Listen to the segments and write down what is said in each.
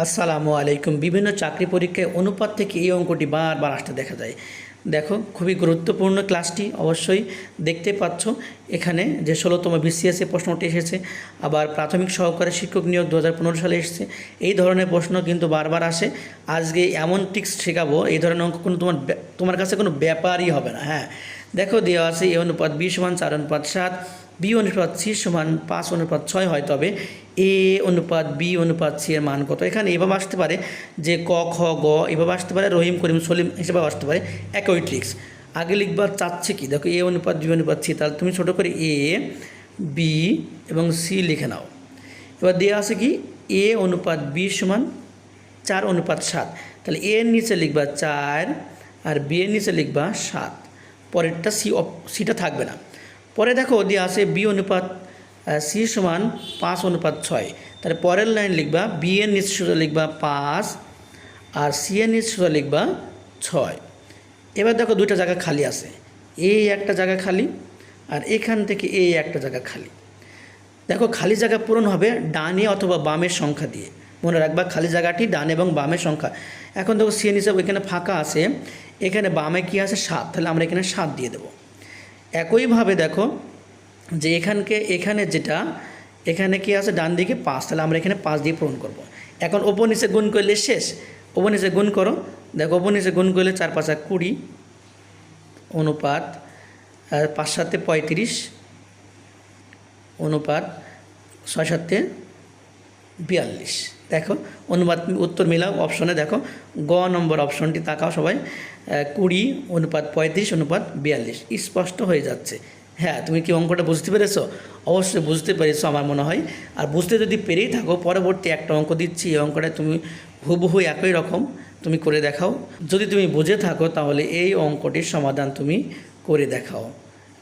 আসসালামু আলাইকুম। বিভিন্ন চাকরি পরীক্ষায় অনুপাত থেকে এই অঙ্কটি বারবার আসতে দেখা যায়। দেখো, খুবই গুরুত্বপূর্ণ ক্লাসটি, অবশ্যই দেখতে পাচ্ছ। এখানে যে 16তম বিসিএসএ প্রশ্নটি এসেছে, আবার প্রাথমিক সহকারী শিক্ষক নিয়োগ 2015 সালে এসেছে। এই ধরনের প্রশ্ন কিন্তু বারবার আসে। আজকে এমন ট্রিক্স শেখাবো, এই ধরনের অঙ্ক কোনো তোমার কাছে কোনো ব্যাপারই হবে না। হ্যাঁ, দেখো দেওয়া আছে এ অনুপাত বি সমান 4:7, বি অনুপাত সি সমান 5:6 হয়, তবে এ অনুপাত বি অনুপাত সি এর মান কত। এখানে এভাবে আসতে পারে যে ক খ গ, এভাবে আসতে পারে রহিম করিম সলিম হিসেবে আসতে পারে। একই ট্রিক্স। আগে লিখবার চাচ্ছে কি, দেখো এ অনুপাত বি অনুপাত সি, তাহলে তুমি ছোটো করে এ বি এবং সি লিখে নাও। এবার দেওয়া আছে কি এ অনুপাত বি সমান 4:7, তাহলে এ এর নিচে লিখবা 4 আর বি এর নিচে লিখবা 7, পরেরটা সিটা থাকবে না। পরে দেখো দেওয়া আছে বি অনুপাত সি সমান 5:6, তাহলে পরের লাইন লিখবা বি এর নিচে সোজা লিখবা 5 আর সি এর নিচে সোজা লিখবা 6। এবার দেখো দুইটা জায়গা খালি আছে, এই একটা জায়গা খালি আর এখান থেকে এই একটা জায়গা খালি। দেখো খালি জায়গা পূরণ হবে ডানে অথবা বামের সংখ্যা দিয়ে। মনে রাখবা খালি জায়গাটি ডান এবং বামের সংখ্যা। এখন দেখো সি এর নিচে এখানে ফাঁকা আছে, এখানে বামে কি আছে 7, তাহলে আমরা এখানে 7 দিয়ে দেবো। একইভাবে দেখো যে এখানে যেটা এখানে কি আছে ডান দিকে 5, তাহলে আমরা এখানে 5 দিয়ে পূরণ করব। এখন ওপর নিচে গুণ করলে শেষ। ওপর নিচে গুণ করো, দেখো ওপর নিচে গুণ করলে 4 5 20 অনুপাত 5 7 35 অনুপাত 6 7 42। দেখো অনুপাত উত্তর মিলাও অপশনে, দেখো গ নম্বর অপশনটি তাকাও সবাই, 20 অনুপাত 35 অনুপাত 42 স্পষ্ট হয়ে যাচ্ছে। হ্যাঁ, তুমি কি অঙ্কটা বুঝতে পেরেছো? অবশ্যই বুঝতে পেরেছো আমার মনে হয়। আর বুঝতে যদি পেরেই থাকো, পরবর্তী একটা অঙ্ক দিচ্ছি, এই অঙ্কটা তুমি হুবহু একই রকম তুমি করে দেখাও। যদি তুমি বুঝে থাকো তাহলে এই অঙ্কটির সমাধান তুমি করে দেখাও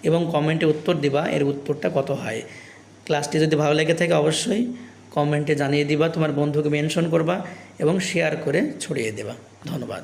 এবং কমেন্টে উত্তর দিবা এর উত্তরটা কত হয়। ক্লাসটি যদি ভালো লেগে থাকে অবশ্যই কমেন্টে জানিয়ে দিবা, তোমার বন্ধুকে মেনশন করবা এবং শেয়ার করে ছড়িয়ে দেবা। ধন্যবাদ।